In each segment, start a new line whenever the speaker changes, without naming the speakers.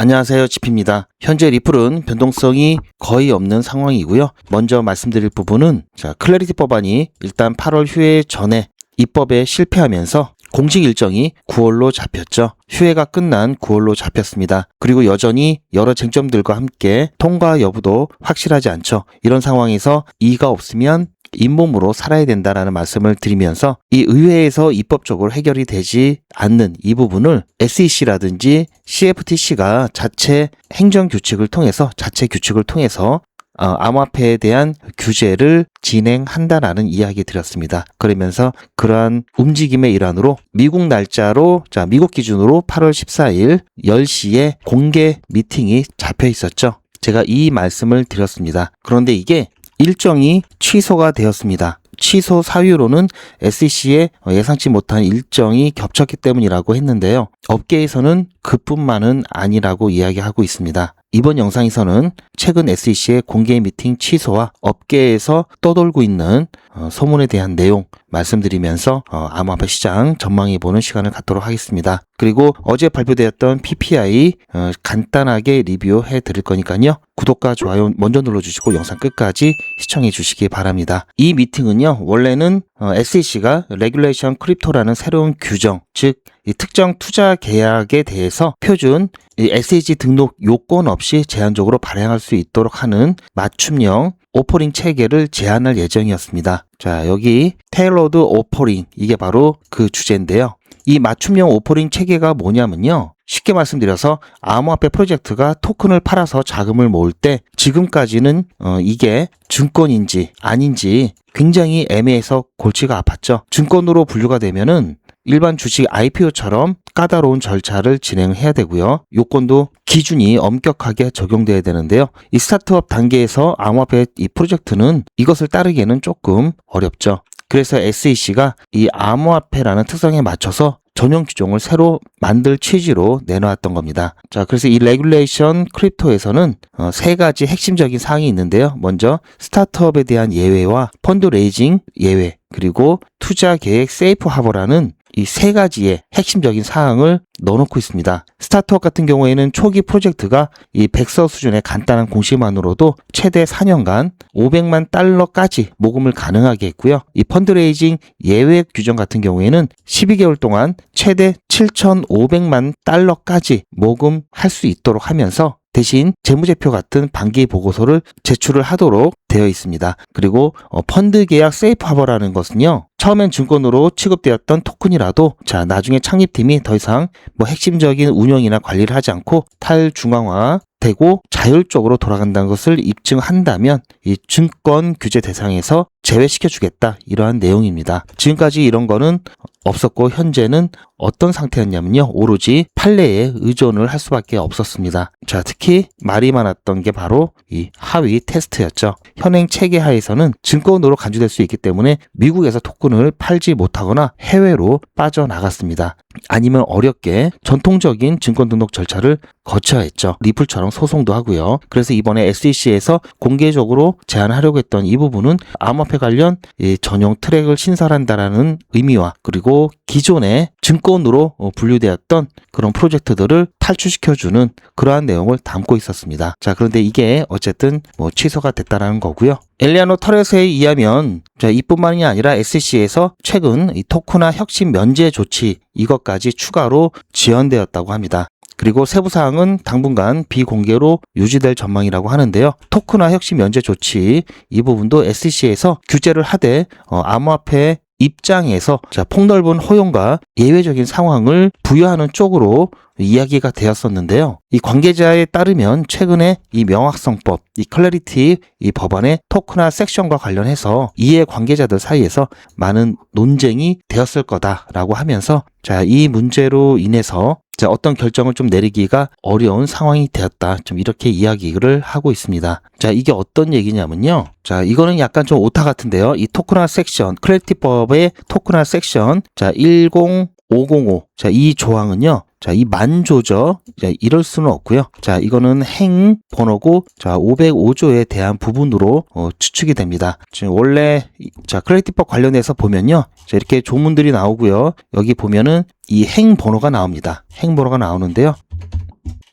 안녕하세요, 지피입니다. 현재 리플은 변동성이 거의 없는 상황이고요. 먼저 말씀드릴 부분은 클래리티 법안이 일단 8월 휴회 전에 입법에 실패하면서 공식 일정이 9월로 잡혔죠. 휴회가 끝난 9월로 잡혔습니다. 그리고 여전히 여러 쟁점들과 함께 통과 여부도 확실하지 않죠. 이런 상황에서 이의가 없으면 잇몸으로 살아야 된다라는 말씀을 드리면서 이 의회에서 입법적으로 해결이 되지 않는 이 부분을 SEC라든지 CFTC가 자체 규칙을 통해서 암호화폐에 대한 규제를 진행한다라는 이야기 드렸습니다. 그러면서 그러한 움직임의 일환으로 미국 날짜로 미국 기준으로 8월 14일 10시에 공개 미팅이 잡혀 있었죠. 제가 이 말씀을 드렸습니다. 그런데 이게 일정이 취소가 되었습니다. 취소 사유로는 SEC의 예상치 못한 일정이 겹쳤기 때문이라고 했는데요. 업계에서는 그뿐만은 아니라고 이야기하고 있습니다. 이번 영상에서는 최근 SEC의 공개 미팅 취소와 업계에서 떠돌고 있는 소문에 대한 내용 말씀드리면서 암호화폐 시장 전망해보는 시간을 갖도록 하겠습니다. 그리고 어제 발표되었던 PPI 간단하게 리뷰해 드릴 거니까요. 구독과 좋아요 먼저 눌러주시고 영상 끝까지 시청해 주시기 바랍니다. 이 미팅은요, 원래는 SEC가 레귤레이션 크립토라는 새로운 규정, 즉 이 특정 투자 계약에 대해서 표준 SEC 등록 요건 없이 제한적으로 발행할 수 있도록 하는 맞춤형 오퍼링 체계를 제안할 예정이었습니다. 자, 여기 테일러드 오퍼링, 이게 바로 그 주제인데요. 이 맞춤형 오퍼링 체계가 뭐냐면요, 쉽게 말씀드려서 암호화폐 프로젝트가 토큰을 팔아서 자금을 모을 때 지금까지는 이게 증권인지 아닌지 굉장히 애매해서 골치가 아팠죠. 증권으로 분류가 되면은 일반 주식 IPO처럼 까다로운 절차를 진행해야 되고요. 요건도 기준이 엄격하게 적용돼야 되는데요. 이 스타트업 단계에서 암호화폐 이 프로젝트는 이것을 따르기에는 조금 어렵죠. 그래서 SEC가 이 암호화폐라는 특성에 맞춰서 전용 규정을 새로 만들 취지로 내놓았던 겁니다. 자, 그래서 이 레귤레이션 크립토에서는 세 가지 핵심적인 사항이 있는데요. 먼저 스타트업에 대한 예외와 펀드 레이징 예외, 그리고 투자 계획 세이프 하버라는 이 세 가지의 핵심적인 사항을 넣어놓고 있습니다. 스타트업 같은 경우에는 초기 프로젝트가 이 백서 수준의 간단한 공시만으로도 최대 4년간 500만 달러까지 모금을 가능하게 했고요. 이 펀드레이징 예외 규정 같은 경우에는 12개월 동안 최대 7,500만 달러까지 모금할 수 있도록 하면서 대신 재무제표 같은 반기 보고서를 제출을 하도록 되어 있습니다. 그리고 펀드 계약 세이프 하버라는 것은요, 처음엔 증권으로 취급되었던 토큰이라도 나중에 창립팀이 더 이상 핵심적인 운영이나 관리를 하지 않고 탈중앙화 되고 자율적으로 돌아간다는 것을 입증한다면 이 증권 규제 대상에서 제외시켜주겠다, 이러한 내용입니다. 지금까지 이런 거는 없었고 현재는 어떤 상태였냐면요, 오로지 판례에 의존을 할 수밖에 없었습니다. 자, 특히 말이 많았던 게 바로 이 하위 테스트였죠. 현행 체계 하에서는 증권으로 간주될 수 있기 때문에 미국에서 토큰을 팔지 못하거나 해외로 빠져나갔습니다. 아니면 어렵게 전통적인 증권 등록 절차를 거쳐야 했죠. 리플처럼 소송도 하고요. 그래서 이번에 SEC에서 공개적으로 제안하려고 했던 이 부분은 암호화폐 관련 전용 트랙을 신설한다라는 의미와, 그리고 기존의 증권으로 분류되었던 그런 프로젝트들을 탈출시켜주는 그러한 내용을 담고 있었습니다. 자, 그런데 이게 어쨌든 취소가 됐다라는 거고요. 엘리아노 터렛에 의하면 이뿐만이 아니라 SEC에서 최근 이 토크나 혁신 면제 조치 이것까지 추가로 지연되었다고 합니다. 그리고 세부사항은 당분간 비공개로 유지될 전망이라고 하는데요. 토크나 혁신 면제 조치 이 부분도 SEC에서 규제를 하되 암호화폐 입장에서 폭넓은 허용과 예외적인 상황을 부여하는 쪽으로 이야기가 되었었는데요. 이 관계자에 따르면 최근에 이 명확성법, 이 클래리티 이 법안의 토크나 섹션과 관련해서 이해 관계자들 사이에서 많은 논쟁이 되었을 거다라고 하면서 이 문제로 인해서 어떤 결정을 좀 내리기가 어려운 상황이 되었다, 좀 이렇게 이야기를 하고 있습니다. 자, 이게 어떤 얘기냐면요, 이거는 약간 좀 오타 같은데요. 이 토크나 섹션, 클래리티법의 토크나 섹션 10505, 이 조항은요, 이 만조죠. 이럴 수는 없고요. 이거는 행 번호고 505조에 대한 부분으로 추측이 됩니다. 지금 원래 클래리티법 관련해서 보면요, 이렇게 조문들이 나오고요. 여기 보면은 이 행 번호가 나옵니다. 행 번호가 나오는데요.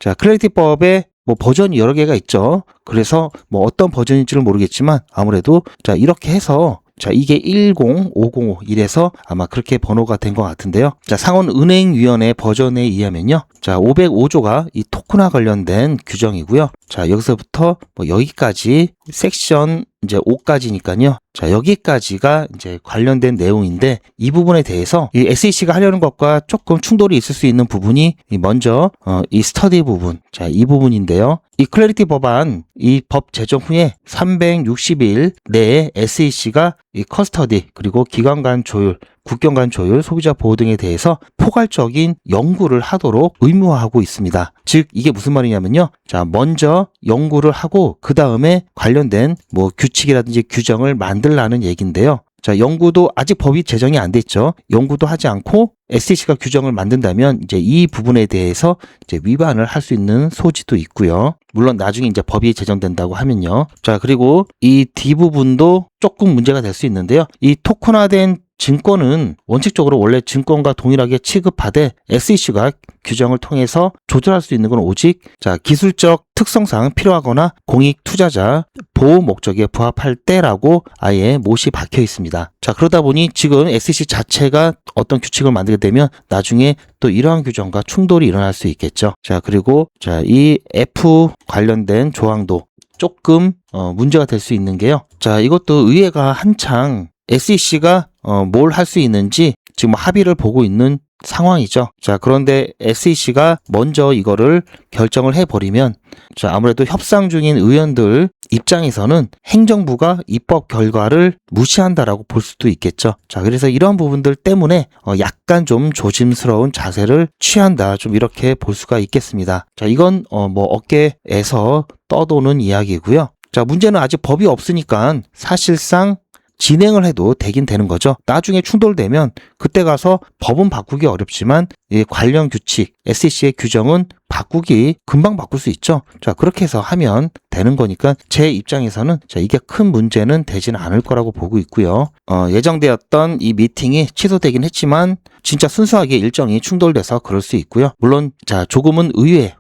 자, 클래리티법에 뭐 버전이 여러 개가 있죠. 그래서 뭐 어떤 버전인지는 모르겠지만 아무래도 자, 이렇게 해서 자, 이게 10505 이래서 아마 그렇게 번호가 된 것 같은데요. 자, 상원은행위원회 버전에 의하면요. 자, 505조가 이 토큰화 관련된 규정이고요. 자, 여기서부터 뭐 여기까지 섹션 이제 5까지니까요. 자, 여기까지가 이제 관련된 내용인데 이 부분에 대해서 이 SEC가 하려는 것과 조금 충돌이 있을 수 있는 부분이 먼저 이 스터디 부분. 자, 이 부분인데요. 이 클래리티 법안 이 법 제정 후에 360일 내에 SEC가 이 커스터디 그리고 기관 간 조율, 국경 간 조율, 소비자 보호 등에 대해서 포괄적인 연구를 하도록 의무화하고 있습니다. 즉 이게 무슨 말이냐면요. 자, 먼저 연구를 하고 그 다음에 관련된 뭐 규칙이라든지 규정을 만들라는 얘기인데요. 자, 연구도 아직 법이 제정이 안 됐죠. 연구도 하지 않고 SEC가 규정을 만든다면 이제 이 부분에 대해서 이제 위반을 할 수 있는 소지도 있고요. 물론 나중에 이제 법이 제정된다고 하면요. 자, 그리고 이 D 부분도 조금 문제가 될 수 있는데요. 이 토큰화된 증권은 원칙적으로 원래 증권과 동일하게 취급하되 SEC가 규정을 통해서 조절할 수 있는 건 오직 자, 기술적 특성상 필요하거나 공익 투자자 보호 목적에 부합할 때라고 아예 못이 박혀 있습니다. 자, 그러다 보니 지금 SEC 자체가 어떤 규칙을 만들게 되면 나중에 또 이러한 규정과 충돌이 일어날 수 있겠죠. 자, 그리고 자, 이 F 관련된 조항도 조금 문제가 될 수 있는 게요. 자, 이것도 의회가 한창 SEC가 뭘 할 수 있는지 지금 합의를 보고 있는 상황이죠. 자, 그런데 SEC가 먼저 이거를 결정을 해버리면 자, 아무래도 협상 중인 의원들 입장에서는 행정부가 입법 결과를 무시한다라고 볼 수도 있겠죠. 자, 그래서 이런 부분들 때문에 약간 좀 조심스러운 자세를 취한다. 좀 이렇게 볼 수가 있겠습니다. 자, 이건 뭐 업계에서 떠도는 이야기고요. 자, 문제는 아직 법이 없으니까 사실상 진행을 해도 되긴 되는 거죠. 나중에 충돌되면 그때 가서 법은 바꾸기 어렵지만 이 관련 규칙, SEC의 규정은 바꾸기 금방 바꿀 수 있죠. 자, 그렇게 해서 하면 되는 거니까 제 입장에서는 자, 이게 큰 문제는 되지는 않을 거라고 보고 있고요. 예정되었던 이 미팅이 취소되긴 했지만 진짜 순수하게 일정이 충돌돼서 그럴 수 있고요. 물론 자, 조금은 의외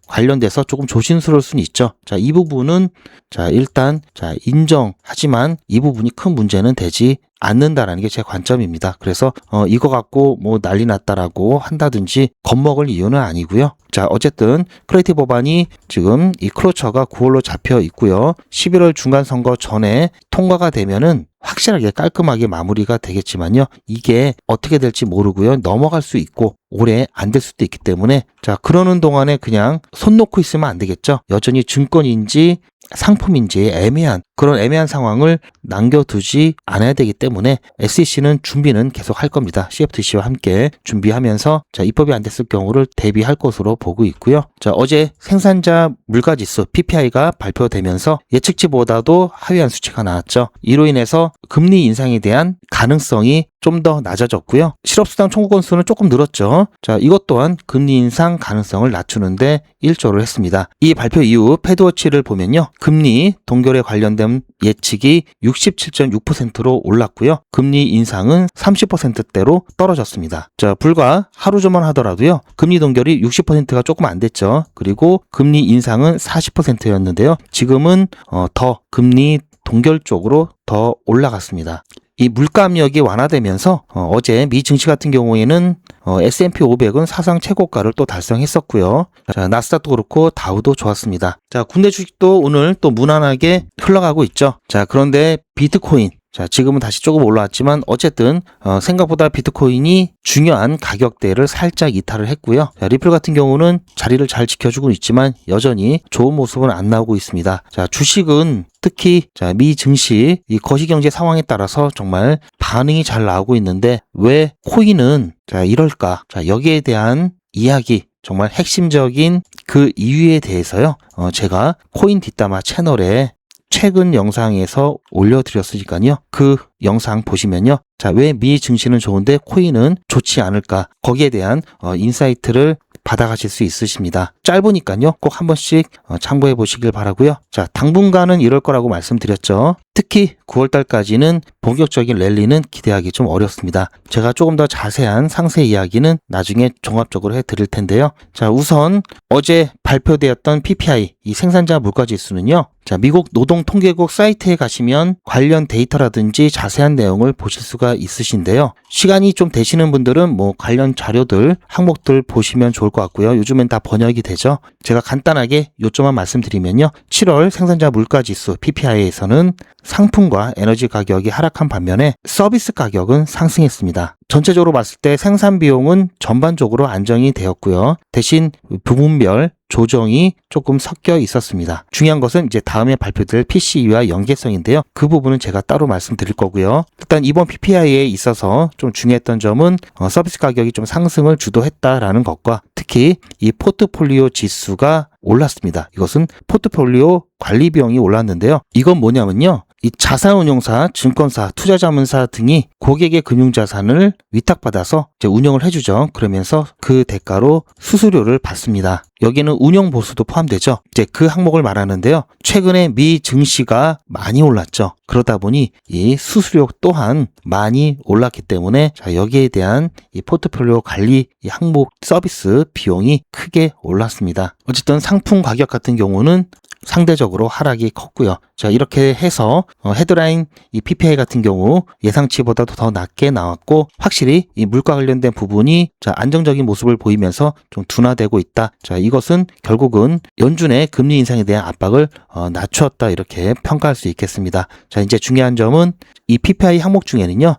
관련돼서 조금 조심스러울 수는 있죠. 자, 이 부분은 자, 일단 자, 인정하지만 이 부분이 큰 문제는 되지 않는다라는 게 제 관점입니다. 그래서 이거 갖고 뭐 난리 났다라고 한다든지 겁먹을 이유는 아니고요. 자, 어쨌든 클래리티 법안이 지금 이 클로처가 9월로 잡혀 있고요. 11월 중간 선거 전에 통과가 되면은 확실하게 깔끔하게 마무리가 되겠지만요. 이게 어떻게 될지 모르고요. 넘어갈 수 있고 올해 안 될 수도 있기 때문에 자, 그러는 동안에 그냥 손 놓고 있으면 안 되겠죠. 여전히 증권인지 상품인지 애매한 그런 애매한 상황을 남겨두지 않아야 되기 때문에 SEC는 준비는 계속 할 겁니다. CFTC와 함께 준비하면서 자, 입법이 안 됐을 경우를 대비할 것으로 보고 있고요. 자, 어제 생산자 물가지수 PPI가 발표되면서 예측치보다도 하위한 수치가 나왔죠. 이로 인해서 금리 인상에 대한 가능성이 좀 더 낮아졌고요. 실업수당 청구 건수는 조금 늘었죠. 자, 이것 또한 금리 인상 가능성을 낮추는데 일조를 했습니다. 이 발표 이후 패드워치를 보면요. 금리 동결에 관련된 예측이 67.6%로 올랐고요. 금리 인상은 30%대로 떨어졌습니다. 자, 불과 하루 전만 하더라도요. 금리 동결이 60%가 조금 안 됐죠. 그리고 금리 인상은 40%였는데요. 지금은 더 금리 동결 쪽으로 더 올라갔습니다. 이 물가 압력이 완화되면서 어제 미 증시 같은 경우에는 S&P 500은 사상 최고가를 또 달성했었고요. 자, 나스닥도 그렇고 다우도 좋았습니다. 자, 국내 주식도 오늘 또 무난하게 흘러가고 있죠. 자, 그런데 비트코인 자, 지금은 다시 조금 올라왔지만 어쨌든 생각보다 비트코인이 중요한 가격대를 살짝 이탈을 했고요. 자, 리플 같은 경우는 자리를 잘 지켜주고 있지만 여전히 좋은 모습은 안 나오고 있습니다. 자, 주식은 특히 자, 미 증시 이 거시경제 상황에 따라서 정말 반응이 잘 나오고 있는데 왜 코인은 자, 이럴까? 자, 여기에 대한 이야기 정말 핵심적인 그 이유에 대해서요. 제가 코인 뒷담화 채널에 최근 영상에서 올려드렸으니까요. 그 영상 보시면요. 자, 왜 미 증시는 좋은데 코인은 좋지 않을까? 거기에 대한 인사이트를 받아가실 수 있으십니다. 짧으니까요. 꼭 한 번씩 참고해 보시길 바라고요. 자, 당분간은 이럴 거라고 말씀드렸죠. 특히 9월달까지는 본격적인 랠리는 기대하기 좀 어렵습니다. 제가 조금 더 자세한 상세 이야기는 나중에 종합적으로 해드릴 텐데요. 자, 우선 어제 발표되었던 PPI, 이 생산자 물가지수는요. 자, 미국 노동통계국 사이트에 가시면 관련 데이터라든지 자세한 내용을 보실 수가 있으신데요. 시간이 좀 되시는 분들은 뭐 관련 자료들, 항목들 보시면 좋을 것 같고요. 요즘엔 다 번역이 되죠. 제가 간단하게 요점만 말씀드리면요. 7월 생산자 물가지수 PPI에서는 상품과 에너지 가격이 하락한 반면에 서비스 가격은 상승했습니다. 전체적으로 봤을 때 생산 비용은 전반적으로 안정이 되었고요. 대신 부문별 조정이 조금 섞여 있었습니다. 중요한 것은 이제 다음에 발표될 PCE와 연계성인데요. 그 부분은 제가 따로 말씀드릴 거고요. 일단 이번 PPI에 있어서 좀 중요했던 점은 서비스 가격이 좀 상승을 주도했다라는 것과 특히 이 포트폴리오 지수가 올랐습니다. 이것은 포트폴리오 관리 비용이 올랐는데요. 이건 뭐냐면요. 이 자산운용사, 증권사, 투자자문사 등이 고객의 금융자산을 위탁받아서 이제 운영을 해주죠. 그러면서 그 대가로 수수료를 받습니다. 여기는 운영보수도 포함되죠. 이제 그 항목을 말하는데요. 최근에 미 증시가 많이 올랐죠. 그러다 보니 이 수수료 또한 많이 올랐기 때문에 자, 여기에 대한 이 포트폴리오 관리 이 항목 서비스 비용이 크게 올랐습니다. 어쨌든 상품 가격 같은 경우는 상대적으로 하락이 컸고요. 자, 이렇게 해서 헤드라인 이 PPI 같은 경우 예상치보다도 더 낮게 나왔고 확실히 이 물가 관련된 부분이 자, 안정적인 모습을 보이면서 좀 둔화되고 있다. 자, 이것은 결국은 연준의 금리 인상에 대한 압박을 낮추었다 이렇게 평가할 수 있겠습니다. 자, 이제 중요한 점은 이 PPI 항목 중에는요.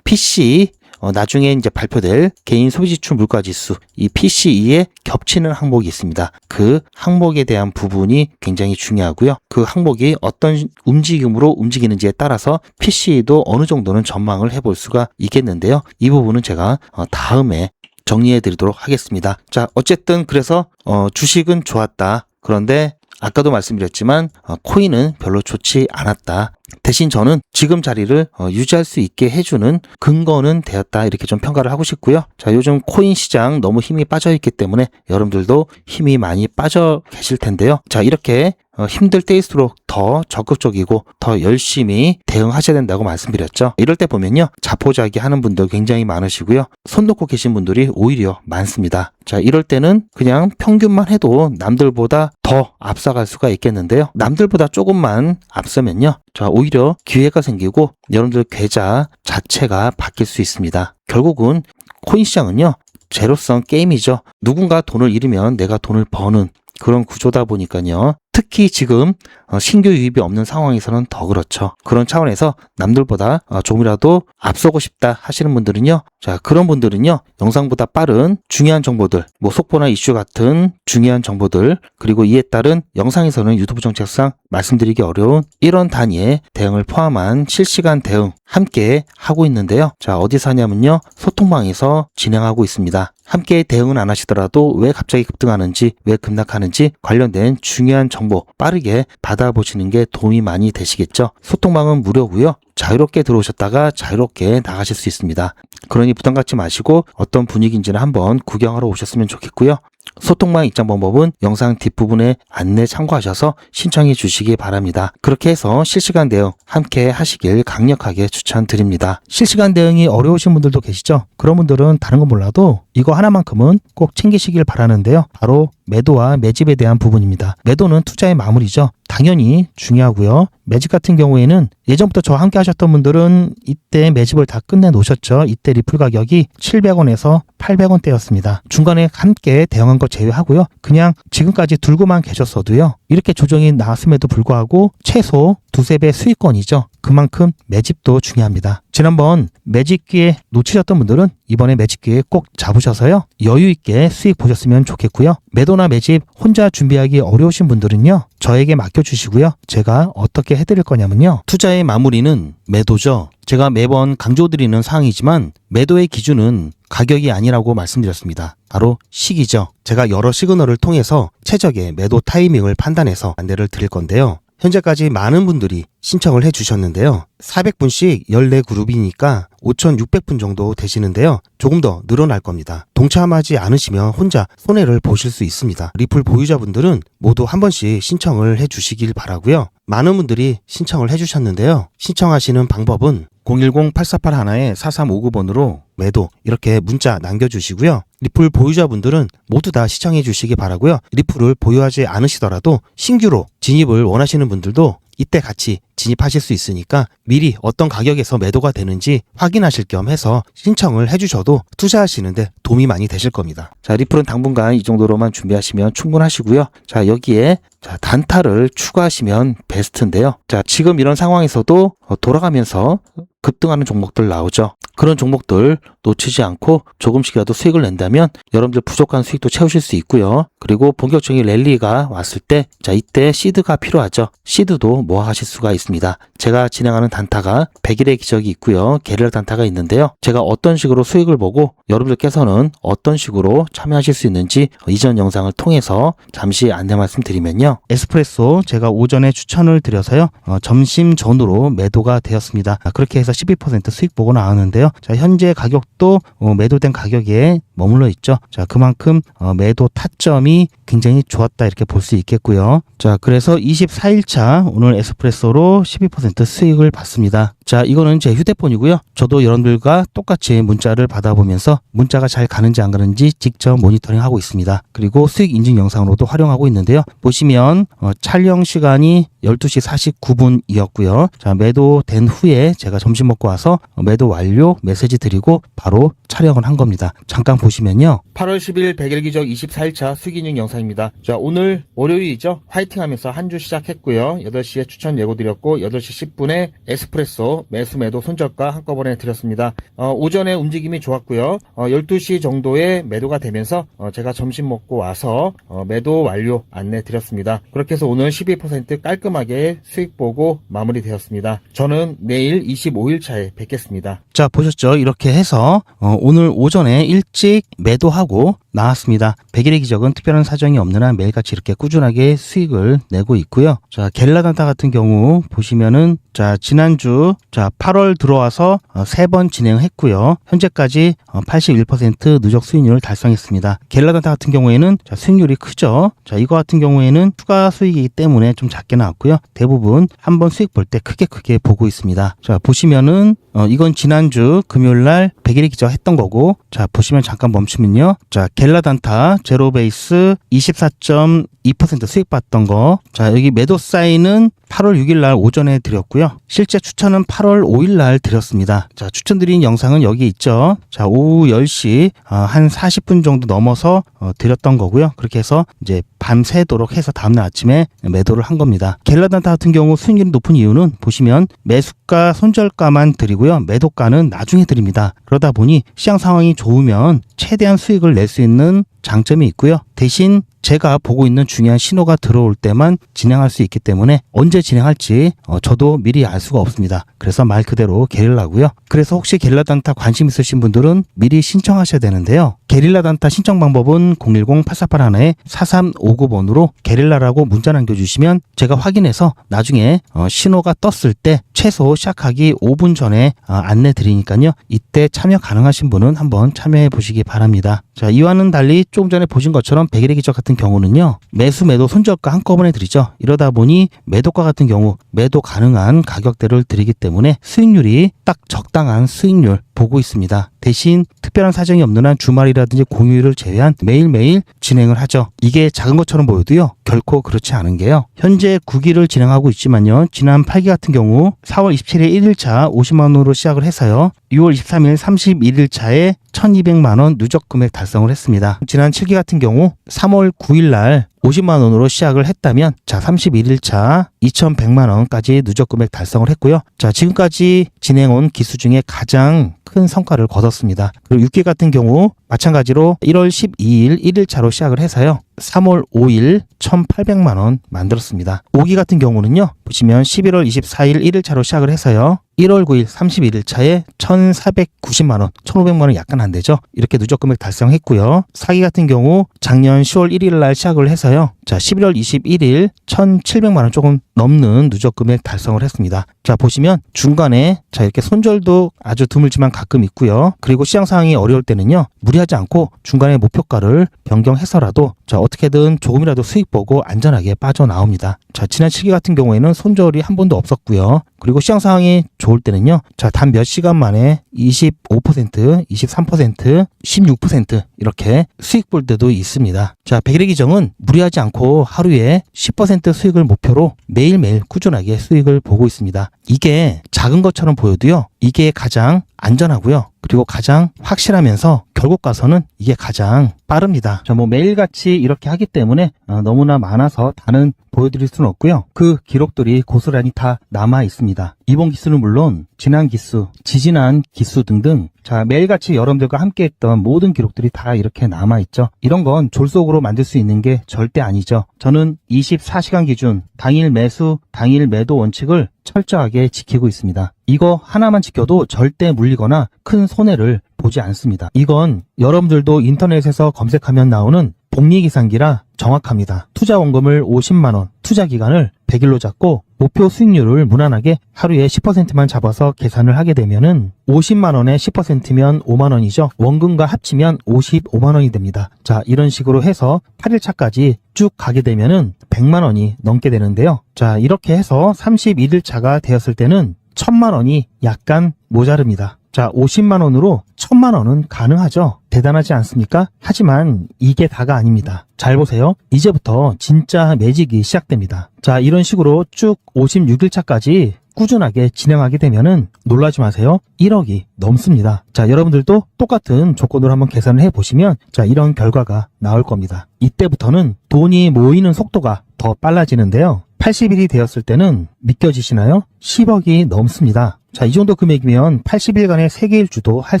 PC 나중에 이제 발표될 개인 소비지출 물가지수 이 PCE에 겹치는 항목이 있습니다. 그 항목에 대한 부분이 굉장히 중요하고요. 그 항목이 어떤 움직임으로 움직이는지에 따라서 PCE도 어느 정도는 전망을 해볼 수가 있겠는데요. 이 부분은 제가 다음에 정리해 드리도록 하겠습니다. 자, 어쨌든 그래서 주식은 좋았다. 그런데 아까도 말씀드렸지만 코인은 별로 좋지 않았다. 대신 저는 지금 자리를 유지할 수 있게 해주는 근거는 되었다 이렇게 좀 평가를 하고 싶고요. 자, 요즘 코인 시장 너무 힘이 빠져 있기 때문에 여러분들도 힘이 많이 빠져 계실 텐데요. 자, 이렇게 힘들 때일수록 더 적극적이고 더 열심히 대응하셔야 된다고 말씀드렸죠. 이럴 때 보면요. 자포자기 하는 분들 굉장히 많으시고요. 손 놓고 계신 분들이 오히려 많습니다. 자, 이럴 때는 그냥 평균만 해도 남들보다 더 앞서갈 수가 있겠는데요. 남들보다 조금만 앞서면요. 자, 오히려 기회가 생기고 여러분들 계좌 자체가 바뀔 수 있습니다. 결국은 코인 시장은요. 제로섬 게임이죠. 누군가 돈을 잃으면 내가 돈을 버는 그런 구조다 보니까요. 특히 지금 신규 유입이 없는 상황에서는 더 그렇죠. 그런 차원에서 남들보다 조금이라도 앞서고 싶다 하시는 분들은요. 자, 그런 분들은요. 영상보다 빠른 중요한 정보들, 뭐 속보나 이슈 같은 중요한 정보들, 그리고 이에 따른 영상에서는 유튜브 정책상 말씀드리기 어려운 이런 단위의 대응을 포함한 실시간 대응 함께 하고 있는데요. 자, 어디서 하냐면요. 소통방에서 진행하고 있습니다. 함께 대응은 안 하시더라도 왜 갑자기 급등하는지, 왜 급락하는지 관련된 중요한 정보 빠르게 받아보시는 게 도움이 많이 되시겠죠. 소통방은 무료고요. 자유롭게 들어오셨다가 자유롭게 나가실 수 있습니다. 그러니 부담 갖지 마시고 어떤 분위기인지는 한번 구경하러 오셨으면 좋겠고요. 소통방 입장 방법은 영상 뒷부분에 안내 참고하셔서 신청해 주시기 바랍니다. 그렇게 해서 실시간 대응 함께 하시길 강력하게 추천드립니다. 실시간 대응이 어려우신 분들도 계시죠? 그런 분들은 다른 건 몰라도 이거 하나만큼은 꼭 챙기시길 바라는데요. 바로 매도와 매집에 대한 부분입니다. 매도는 투자의 마무리죠. 당연히 중요하고요. 매집 같은 경우에는 예전부터 저와 함께 하셨던 분들은 이때 매집을 다 끝내 놓으셨죠. 이때 리플 가격이 700원에서 800원대였습니다. 중간에 함께 대응한 거 제외하고요. 그냥 지금까지 들고만 계셨어도요. 이렇게 조정이 나왔음에도 불구하고 최소 두세 배 수익권이죠. 그만큼 매집도 중요합니다. 지난번 매집 기회 놓치셨던 분들은 이번에 매집 기회 꼭 잡으셔서요. 여유 있게 수익 보셨으면 좋겠고요. 매도나 매집 혼자 준비하기 어려우신 분들은요. 저에게 맡겨주시고요. 제가 어떻게 해드릴 거냐면요. 투자의 마무리는 매도죠. 제가 매번 강조드리는 사항이지만 매도의 기준은 가격이 아니라고 말씀드렸습니다. 바로 시기죠. 제가 여러 시그널을 통해서 최적의 매도 타이밍을 판단해서 안내를 드릴 건데요.
현재까지 많은 분들이 신청을 해주셨는데요. 400분씩 14그룹이니까 5,600분 정도 되시는데요. 조금 더 늘어날 겁니다. 동참하지 않으시면 혼자 손해를 보실 수 있습니다. 리플 보유자분들은 모두 한 번씩 신청을 해주시길 바라고요. 많은 분들이 신청을 해주셨는데요. 신청하시는 방법은 010-8481-4359번으로 매도 이렇게 문자 남겨주시고요. 리플 보유자분들은 모두 다 시청해 주시기 바라고요. 리플을 보유하지 않으시더라도 신규로 진입을 원하시는 분들도 이때 같이 진입하실 수 있으니까 미리 어떤 가격에서 매도가 되는지 확인하실 겸 해서 신청을 해주셔도 투자하시는데 도움이 많이 되실 겁니다.
자, 리플은 당분간 이 정도로만 준비하시면 충분하시고요. 자, 여기에 단타를 추가하시면 베스트인데요. 자, 지금 이런 상황에서도 돌아가면서 급등하는 종목들 나오죠. 그런 종목들 놓치지 않고 조금씩이라도 수익을 낸다면 여러분들 부족한 수익도 채우실 수 있고요. 그리고 본격적인 랠리가 왔을 때, 자, 이때 시드가 필요하죠. 시드도 모아하실 수가 있습니다. 제가 진행하는 단타가 100일의 기적이 있고요. 게릴라 단타가 있는데요. 제가 어떤 식으로 수익을 보고 여러분들께서는 어떤 식으로 참여하실 수 있는지 이전 영상을 통해서 잠시 안내 말씀드리면요.
에스프레소 제가 오전에 추천을 드려서요. 점심 전으로 매도가 되었습니다. 그렇게 해서 12% 수익 보고 나왔는데요. 자, 현재 가격도 매도된 가격에 머물러 있죠. 자, 그만큼 매도 타점이 굉장히 좋았다 이렇게 볼 수 있겠고요. 자, 그래서 24일차 오늘 에스프레소로 12% 수익을 봤습니다. 자, 이거는 제 휴대폰이고요. 저도 여러분들과 똑같이 문자를 받아보면서 문자가 잘 가는지 안 가는지 직접 모니터링 하고 있습니다. 그리고 수익 인증 영상으로도 활용하고 있는데요. 보시면 촬영 시간이 12시 49분이었고요. 자, 매도된 후에 제가 점심 먹고 와서 매도 완료 메시지 드리고 바로 촬영을 한 겁니다. 잠깐 보시면요.
8월 10일 100일 기적 24일차 수익 인증 영상입니다. 자, 오늘 월요일이죠. 화이팅 하면서 한 주 시작했고요. 8시에 추천 예고 드렸고 8시 10분에 에스프레소 매수 매도 손절가 한꺼번에 드렸습니다. 오전에 움직임이 좋았고요. 12시 정도에 매도가 되면서 제가 점심 먹고 와서 매도 완료 안내 드렸습니다. 그렇게 해서 오늘 12% 깔끔하게 수익 보고 마무리 되었습니다. 저는 내일 25일차에 뵙겠습니다.
자, 보셨죠? 이렇게 해서 오늘 오전에 일찍 매도하고 나왔습니다. 100일의 기적은 특별한 사정이 없는 한 매일같이 이렇게 꾸준하게 수익을 내고 있고요. 자, 게릴라 단타 같은 경우 보시면은 자, 지난주 8월 들어와서 3번 진행했고요. 현재까지 81% 누적 수익률을 달성했습니다. 게릴라 단타 같은 경우에는 수익률이 크죠. 자, 이거 같은 경우에는 추가 수익이기 때문에 좀 작게 나왔고요. 대부분 한번 수익 볼 때 크게 보고 있습니다. 자, 보시면은 이건 지난주 금요일날 100일의 기적 했던 거고, 자, 보시면 잠깐 멈추면요. 자, 게릴라 단타 제로 베이스 24.2% 수익 봤던 거. 자, 여기 매도 사인은 8월 6일날 오전에 드렸고요. 실제 추천은 8월 5일날 드렸습니다. 자, 추천드린 영상은 여기 있죠. 자, 오후 10시 한 40분 정도 넘어서 드렸던 거고요. 그렇게 해서 이제 밤새도록 해서 다음날 아침에 매도를 한 겁니다. 게릴라 단타 같은 경우 수익률이 높은 이유는 보시면 매수가 손절가만 드리고요. 매도가는 나중에 드립니다. 그러다 보니 시장 상황이 좋으면 최대한 수익을 낼 수 있는 장점이 있고요. 대신 제가 보고 있는 중요한 신호가 들어올 때만 진행할 수 있기 때문에 언제 진행할지 저도 미리 알 수가 없습니다. 그래서 말 그대로 게릴라고요. 그래서 혹시 게릴라 단타 관심 있으신 분들은 미리 신청하셔야 되는데요. 게릴라 단타 신청 방법은 010-8481-4359번으로 게릴라라고 문자 남겨주시면 제가 확인해서 나중에 신호가 떴을 때 최소 시작하기 5분 전에 안내 드리니까요. 이때 참여 가능하신 분은 한번 참여해 보시기 바랍니다. 자, 이와는 달리 조금 전에 보신 것처럼 100일의 기적 같은 경우는요. 매수 매도 손절가 한꺼번에 드리죠. 이러다 보니 매도가 같은 경우 매도 가능한 가격대를 드리기 때문에 수익률이 딱 적당한 수익률 보고 있습니다. 대신 특별한 사정이 없는 한 주말이라든지 공휴일을 제외한 매일매일 진행을 하죠. 이게 작은 것처럼 보여도요. 결코 그렇지 않은 게요. 현재 9기를 진행하고 있지만요. 지난 8기 같은 경우 4월 27일 1일차 50만원으로 시작을 해서요. 6월 23일 31일차에 1200만원 누적 금액 달성을 했습니다. 지난 7기 같은 경우 3월 9일날 50만원으로 시작을 했다면 자 31일차 2100만원까지 누적 금액 달성을 했고요. 자, 지금까지 진행온 기수 중에 가장 큰 성과를 거뒀습니다. 그리고 6기 같은 경우 마찬가지로 1월 12일 1일차로 시작을 해서요. 3월 5일 1800만원 만들었습니다. 5기 같은 경우는요. 보시면 11월 24일 1일차로 시작을 해서요. 1월 9일 31일차에 1490만원, 1500만원 약간 안 되죠. 이렇게 누적 금액 달성했고요. 4기 같은 경우 작년 10월 1일 날 시작을 해서요. 자, 11월 21일 1,700만 원 조금 넘는 누적 금액 달성을 했습니다. 자, 보시면 중간에 자 이렇게 손절도 아주 드물지만 가끔 있고요. 그리고 시장 상황이 어려울 때는요. 무리하지 않고 중간에 목표가를 변경해서라도 자 어떻게든 조금이라도 수익 보고 안전하게 빠져나옵니다. 자, 지난 7기 같은 경우에는 손절이 한 번도 없었고요. 그리고 시장 상황이 좋을 때는요. 자, 단 몇 시간 만에 25%, 23%, 16% 이렇게 수익 볼 때도 있습니다. 자, 백일의 기정은 무리하지 않고 하루에 10% 수익을 목표로 매일매일 꾸준하게 수익을 보고 있습니다. 이게 작은 것처럼 보여도요. 이게 가장 안전하고요. 그리고 가장 확실하면서 결국 가서는 이게 가장 빠릅니다. 자, 뭐 매일같이 이렇게 하기 때문에 너무나 많아서 다는 보여드릴 수는 없고요. 그 기록들이 고스란히 다 남아 있습니다. 이번 기수는 물론 지난 기수, 지지난 기수 등등 자 매일같이 여러분들과 함께 했던 모든 기록들이 다 이렇게 남아 있죠. 이런 건 졸속으로 만들 수 있는 게 절대 아니죠. 저는 24시간 기준 당일 매수, 당일 매도 원칙을 철저하게 지키고 있습니다. 이거 하나만 지켜도 절대 물리거나 큰 손해를 보지 않습니다. 이건 여러분들도 인터넷에서 검색하면 나오는 복리계산기라 정확합니다. 투자 원금을 50만원, 투자 기간을 100일로 잡고 목표 수익률을 무난하게 하루에 10%만 잡아서 계산을 하게 되면은 50만원에 10%면 5만원이죠. 원금과 합치면 55만원이 됩니다. 자, 이런 식으로 해서 8일차까지 쭉 가게 되면은 100만원이 넘게 되는데요. 자, 이렇게 해서 31일차가 되었을 때는 1000만원이 약간 모자릅니다. 자, 50만원으로 1000만원은 가능하죠. 대단하지 않습니까? 하지만 이게 다가 아닙니다. 잘 보세요. 이제부터 진짜 매직이 시작됩니다. 자, 이런 식으로 쭉 56일차까지 꾸준하게 진행하게 되면은 놀라지 마세요. 1억이 넘습니다. 자, 여러분들도 똑같은 조건으로 한번 계산을 해보시면 자, 이런 결과가 나올 겁니다. 이때부터는 돈이 모이는 속도가 더 빨라지는데요. 80일이 되었을 때는 믿겨지시나요? 10억이 넘습니다. 자, 이 정도 금액이면 80일간의 세계일주도 할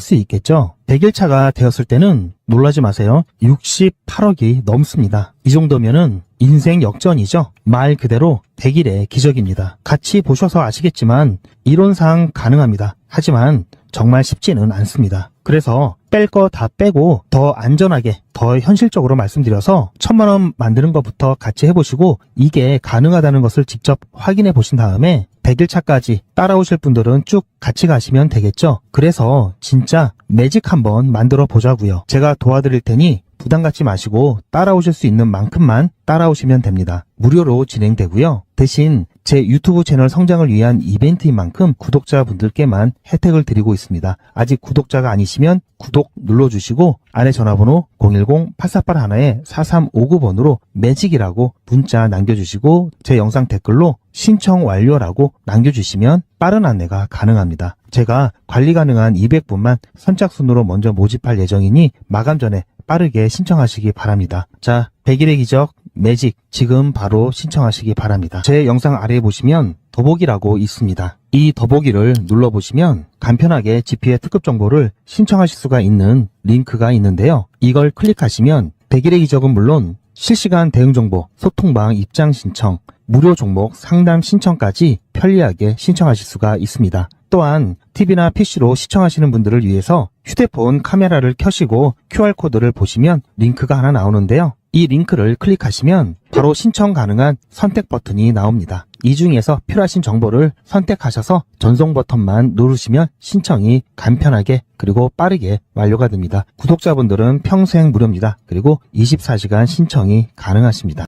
수 있겠죠? 100일차가 되었을 때는 놀라지 마세요. 68억이 넘습니다. 이 정도면은 인생 역전이죠. 말 그대로 100일의 기적입니다. 같이 보셔서 아시겠지만 이론상 가능합니다. 하지만 정말 쉽지는 않습니다. 그래서 뺄 거 다 빼고 더 안전하게 더 현실적으로 말씀드려서 1000만원 만드는 것부터 같이 해보시고 이게 가능하다는 것을 직접 확인해 보신 다음에 100일차까지 따라오실 분들은 쭉 같이 가시면 되겠죠. 그래서 진짜 매직 한번 만들어 보자고요. 제가 도와드릴 테니 부담 갖지 마시고 따라오실 수 있는 만큼만 따라오시면 됩니다. 무료로 진행되고요. 대신 제 유튜브 채널 성장을 위한 이벤트인 만큼 구독자분들께만 혜택을 드리고 있습니다. 아직 구독자가 아니시면 구독 눌러주시고 안에 전화번호 010-8481-4359번으로 매직이라고 문자 남겨주시고 제 영상 댓글로 신청 완료라고 남겨주시면 빠른 안내가 가능합니다. 제가 관리 가능한 200분만 선착순으로 먼저 모집할 예정이니 마감 전에 빠르게 신청하시기 바랍니다. 자, 100일의 기적 매직 지금 바로 신청하시기 바랍니다. 제 영상 아래에 보시면 더보기라고 있습니다. 이 더보기를 눌러보시면 간편하게 GP의 특급 정보를 신청하실 수가 있는 링크가 있는데요. 이걸 클릭하시면 100일의 기적은 물론 실시간 대응 정보, 소통방 입장 신청, 무료 종목 상담 신청까지 편리하게 신청하실 수가 있습니다. 또한 TV나 PC로 시청하시는 분들을 위해서 휴대폰 카메라를 켜시고 QR코드를 보시면 링크가 하나 나오는데요. 이 링크를 클릭하시면 바로 신청 가능한 선택 버튼이 나옵니다. 이 중에서 필요하신 정보를 선택하셔서 전송 버튼만 누르시면 신청이 간편하게 그리고 빠르게 완료가 됩니다. 구독자분들은 평생 무료입니다. 그리고 24시간 신청이 가능하십니다.